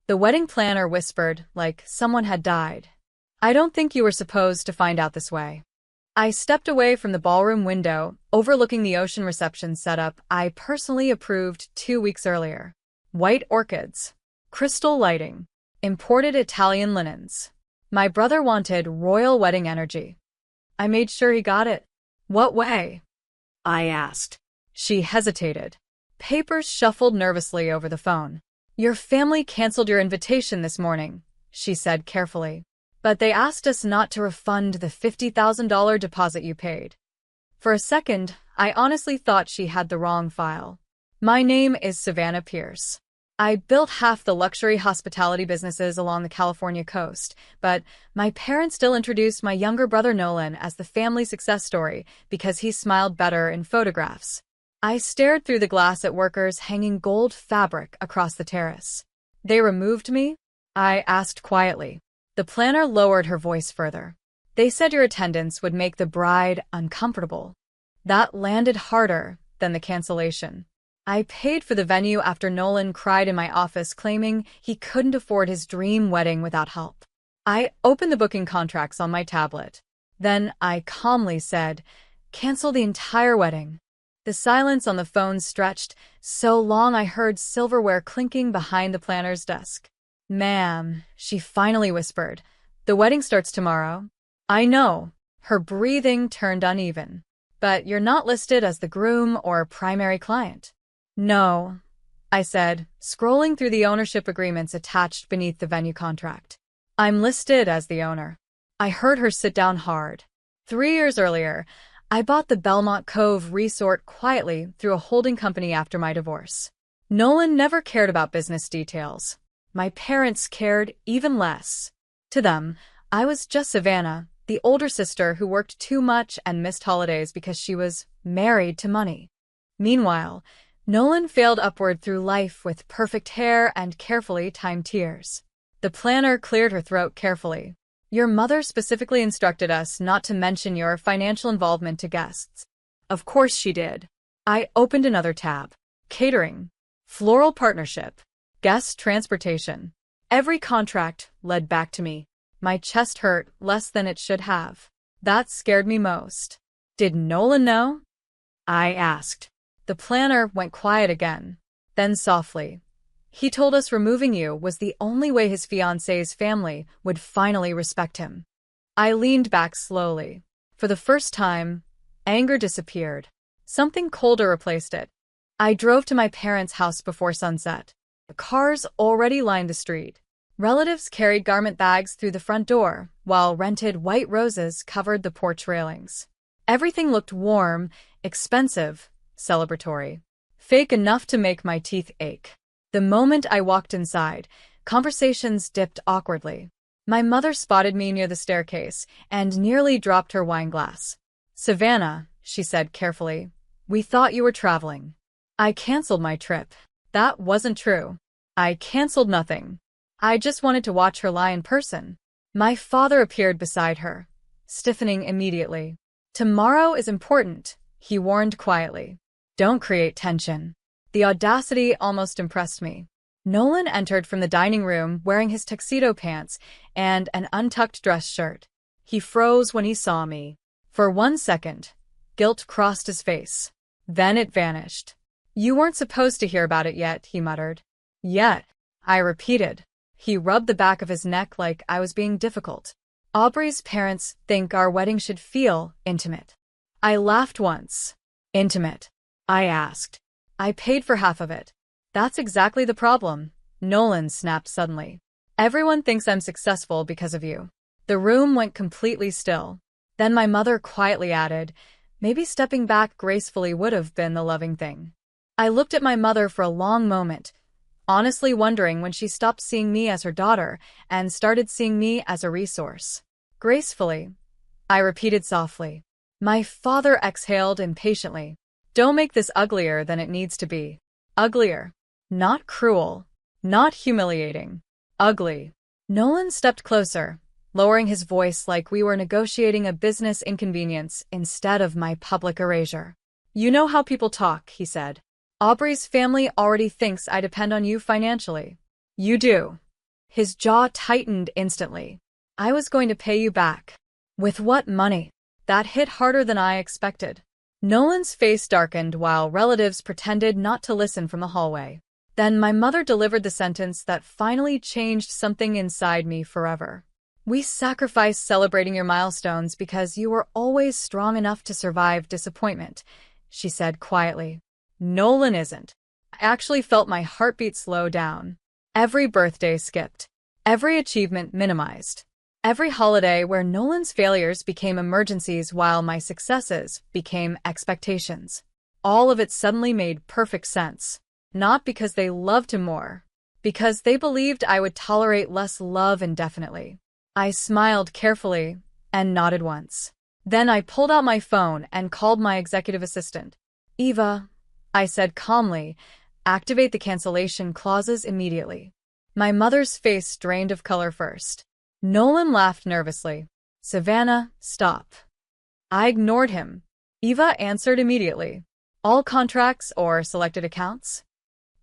The wedding planner whispered, like someone had died. I don't think you were supposed to find out this way. I stepped away from the ballroom window, overlooking the ocean reception setup I personally approved 2 weeks earlier. White orchids, crystal lighting, imported Italian linens. My brother wanted royal wedding energy. I made sure he got it. What way? I asked. She hesitated. Papers shuffled nervously over the phone. Your family canceled your invitation this morning, she said carefully. But they asked us not to refund the $50,000 deposit you paid. For a second, I honestly thought she had the wrong file. My name is Savannah Pierce. I built half the luxury hospitality businesses along the California coast, but my parents still introduced my younger brother Nolan as the family success story because he smiled better in photographs. I stared through the glass at workers hanging gold fabric across the terrace. They removed me? I asked quietly. The planner lowered her voice further. They said your attendance would make the bride uncomfortable. That landed harder than the cancellation. I paid for the venue after Nolan cried in my office claiming he couldn't afford his dream wedding without help. I opened the booking contracts on my tablet. Then I calmly said, cancel the entire wedding. The silence on the phone stretched so long I heard silverware clinking behind the planner's desk. Ma'am, she finally whispered, the wedding starts tomorrow. I know. Her breathing turned uneven. But you're not listed as the groom or primary client. No, I said, scrolling through the ownership agreements attached beneath the venue contract. I'm listed as the owner. I heard her sit down hard. 3 years earlier, I bought the Belmont Cove Resort quietly through a holding company after my divorce. Nolan never cared about business details. My parents cared even less. To them, I was just Savannah, the older sister who worked too much and missed holidays because she was married to money. Meanwhile, Nolan failed upward through life with perfect hair and carefully timed tears. The planner cleared her throat carefully. Your mother specifically instructed us not to mention your financial involvement to guests. Of course she did. I opened another tab. Catering. Floral partnership. Guest transportation. Every contract led back to me. My chest hurt less than it should have. That scared me most. Did Nolan know? I asked. The planner went quiet again. Then softly. He told us removing you was the only way his fiancé's family would finally respect him. I leaned back slowly. For the first time, anger disappeared. Something colder replaced it. I drove to my parents' house before sunset. The cars already lined the street. Relatives carried garment bags through the front door, while rented white roses covered the porch railings. Everything looked warm, expensive, celebratory. Fake enough to make my teeth ache. The moment I walked inside, conversations dipped awkwardly. My mother spotted me near the staircase and nearly dropped her wine glass. Savannah, she said carefully, we thought you were traveling. I canceled my trip. That wasn't true. I canceled nothing. I just wanted to watch her lie in person. My father appeared beside her, stiffening immediately. Tomorrow is important, he warned quietly. Don't create tension. The audacity almost impressed me. Nolan entered from the dining room wearing his tuxedo pants and an untucked dress shirt. He froze when he saw me. For 1 second, guilt crossed his face. Then it vanished. You weren't supposed to hear about it yet, he muttered. Yet, I repeated. He rubbed the back of his neck like I was being difficult. Aubrey's parents think our wedding should feel intimate. I laughed once. Intimate? I asked. I paid for half of it. That's exactly the problem, Nolan snapped suddenly. Everyone thinks I'm successful because of you. The room went completely still. Then my mother quietly added, maybe stepping back gracefully would have been the loving thing. I looked at my mother for a long moment, honestly wondering when she stopped seeing me as her daughter and started seeing me as a resource. Gracefully, I repeated softly. My father exhaled impatiently. Don't make this uglier than it needs to be. Uglier. Not cruel. Not humiliating. Ugly. Nolan stepped closer, lowering his voice like we were negotiating a business inconvenience instead of my public erasure. You know how people talk, he said. Aubrey's family already thinks I depend on you financially. You do. His jaw tightened instantly. I was going to pay you back. With what money? That hit harder than I expected. Nolan's face darkened while relatives pretended not to listen from the hallway. Then my mother delivered the sentence that finally changed something inside me forever. We sacrifice celebrating your milestones because you were always strong enough to survive disappointment, she said quietly. Nolan isn't. I actually felt my heartbeat slow down. Every birthday skipped. Every achievement minimized. Every holiday where Nolan's failures became emergencies while my successes became expectations. All of it suddenly made perfect sense. Not because they loved him more. Because they believed I would tolerate less love indefinitely. I smiled carefully and nodded once. Then I pulled out my phone and called my executive assistant. Eva, I said calmly, activate the cancellation clauses immediately. My mother's face drained of color first. Nolan laughed nervously. Savannah, stop. I ignored him. Eva answered immediately. All contracts or selected accounts?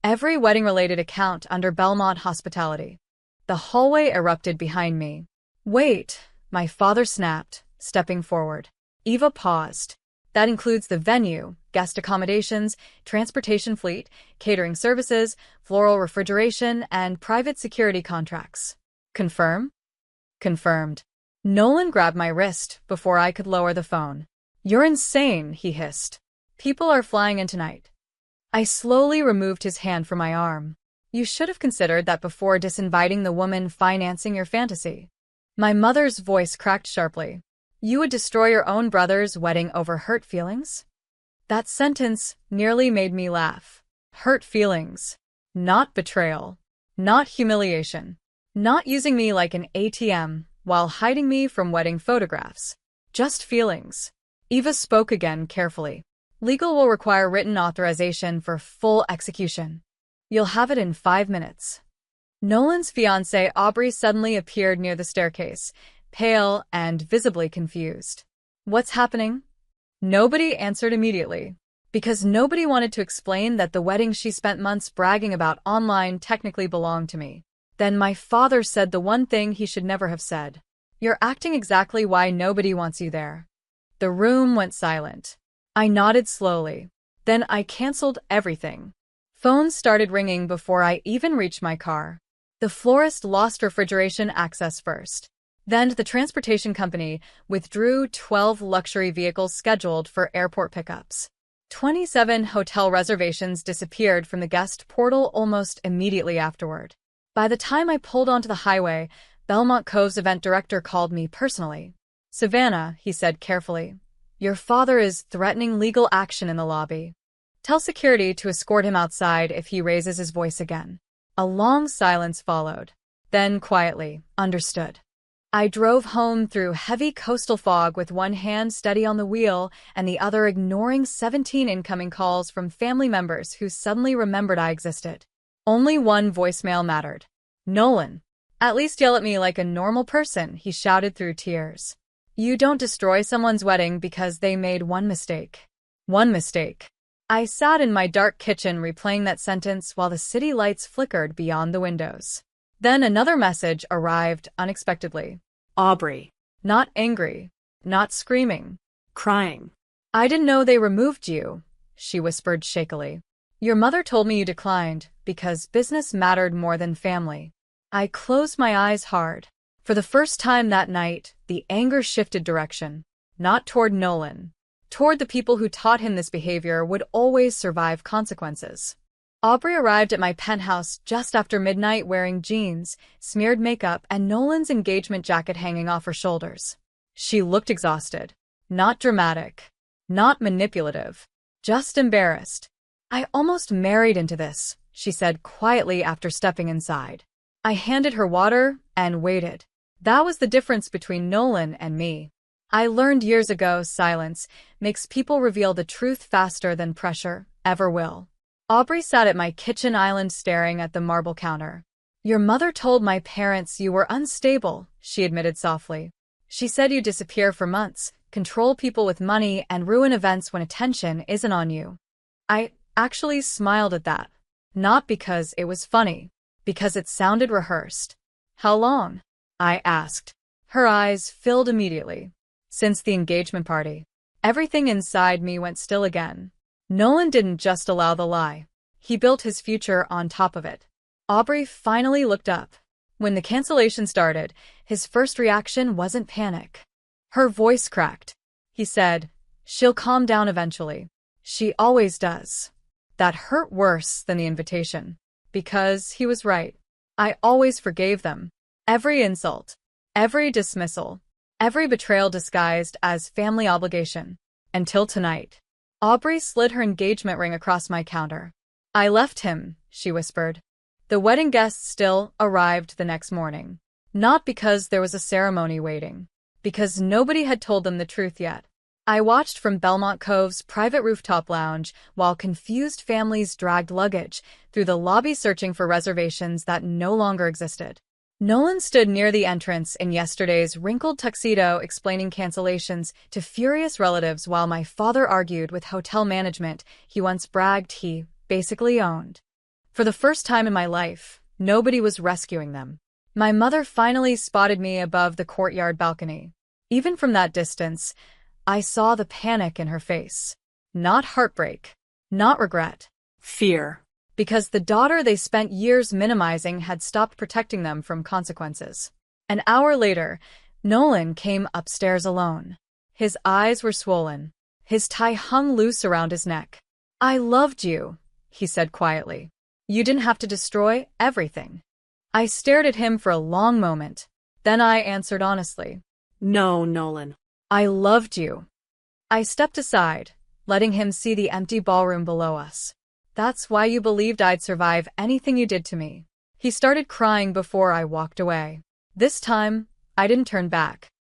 Every wedding-related account under Belmont Hospitality. The hallway erupted behind me. Wait, my father snapped, stepping forward. Eva paused. That includes the venue, guest accommodations, transportation fleet, catering services, floral refrigeration, and private security contracts. Confirm? Confirmed. Nolan grabbed my wrist before I could lower the phone. You're insane, he hissed. People are flying in tonight. I slowly removed his hand from my arm. You should have considered that before disinviting the woman financing your fantasy. My mother's voice cracked sharply. You would destroy your own brother's wedding over hurt feelings? That sentence nearly made me laugh. Hurt feelings. Not betrayal. Not humiliation. Not using me like an ATM while hiding me from wedding photographs. Just feelings. Eva spoke again carefully. Legal will require written authorization for full execution. You'll have it in 5 minutes. Nolan's fiancée Aubrey suddenly appeared near the staircase, pale and visibly confused. What's happening? Nobody answered immediately, because nobody wanted to explain that the wedding she spent months bragging about online technically belonged to me. Then my father said the one thing he should never have said. You're acting exactly why nobody wants you there. The room went silent. I nodded slowly. Then I canceled everything. Phones started ringing before I even reached my car. The florist lost refrigeration access first. Then the transportation company withdrew 12 luxury vehicles scheduled for airport pickups. 27 hotel reservations disappeared from the guest portal almost immediately afterward. By the time I pulled onto the highway, Belmont Cove's event director called me personally. Savannah, he said carefully, your father is threatening legal action in the lobby. Tell security to escort him outside if he raises his voice again. A long silence followed. Then quietly, understood. I drove home through heavy coastal fog with one hand steady on the wheel and the other ignoring 17 incoming calls from family members who suddenly remembered I existed. Only one voicemail mattered. Nolan. At least yell at me like a normal person, he shouted through tears. You don't destroy someone's wedding because they made one mistake. One mistake. I sat in my dark kitchen replaying that sentence while the city lights flickered beyond the windows. Then another message arrived unexpectedly. Aubrey. Not angry. Not screaming. Crying. I didn't know they removed you, she whispered shakily. Your mother told me you declined because business mattered more than family. I closed my eyes hard. For the first time that night, the anger shifted direction. Not toward Nolan. Toward the people who taught him this behavior would always survive consequences. Aubrey arrived at my penthouse just after midnight wearing jeans, smeared makeup, and Nolan's engagement jacket hanging off her shoulders. She looked exhausted. Not dramatic. Not manipulative. Just embarrassed. I almost married into this, she said quietly after stepping inside. I handed her water and waited. That was the difference between Nolan and me. I learned years ago silence makes people reveal the truth faster than pressure ever will. Aubrey sat at my kitchen island staring at the marble counter. Your mother told my parents you were unstable, she admitted softly. She said you disappear for months, control people with money, and ruin events when attention isn't on you. I actually smiled at that. Not because it was funny. Because it sounded rehearsed. How long? I asked. Her eyes filled immediately. Since the engagement party. Everything inside me went still again. Nolan didn't just allow the lie. He built his future on top of it. Aubrey finally looked up. When the cancellation started, his first reaction wasn't panic. Her voice cracked. He said, "She'll calm down eventually. She always does." That hurt worse than the invitation. Because he was right. I always forgave them. Every insult. Every dismissal. Every betrayal disguised as family obligation. Until tonight. Aubrey slid her engagement ring across my counter. "I left him," she whispered. The wedding guests still arrived the next morning. Not because there was a ceremony waiting. Because nobody had told them the truth yet. I watched from Belmont Cove's private rooftop lounge while confused families dragged luggage through the lobby searching for reservations that no longer existed. Nolan stood near the entrance in yesterday's wrinkled tuxedo explaining cancellations to furious relatives while my father argued with hotel management he once bragged he basically owned. For the first time in my life, nobody was rescuing them. My mother finally spotted me above the courtyard balcony. Even from that distance, I saw the panic in her face. Not heartbreak. Not regret. Fear. Because the daughter they spent years minimizing had stopped protecting them from consequences. An hour later, Nolan came upstairs alone. His eyes were swollen. His tie hung loose around his neck. "I loved you," he said quietly. "You didn't have to destroy everything." I stared at him for a long moment. Then I answered honestly. No, Nolan. "I loved you." I stepped aside, letting him see the empty ballroom below us. "That's why you believed I'd survive anything you did to me." He started crying before I walked away. This time, I didn't turn back.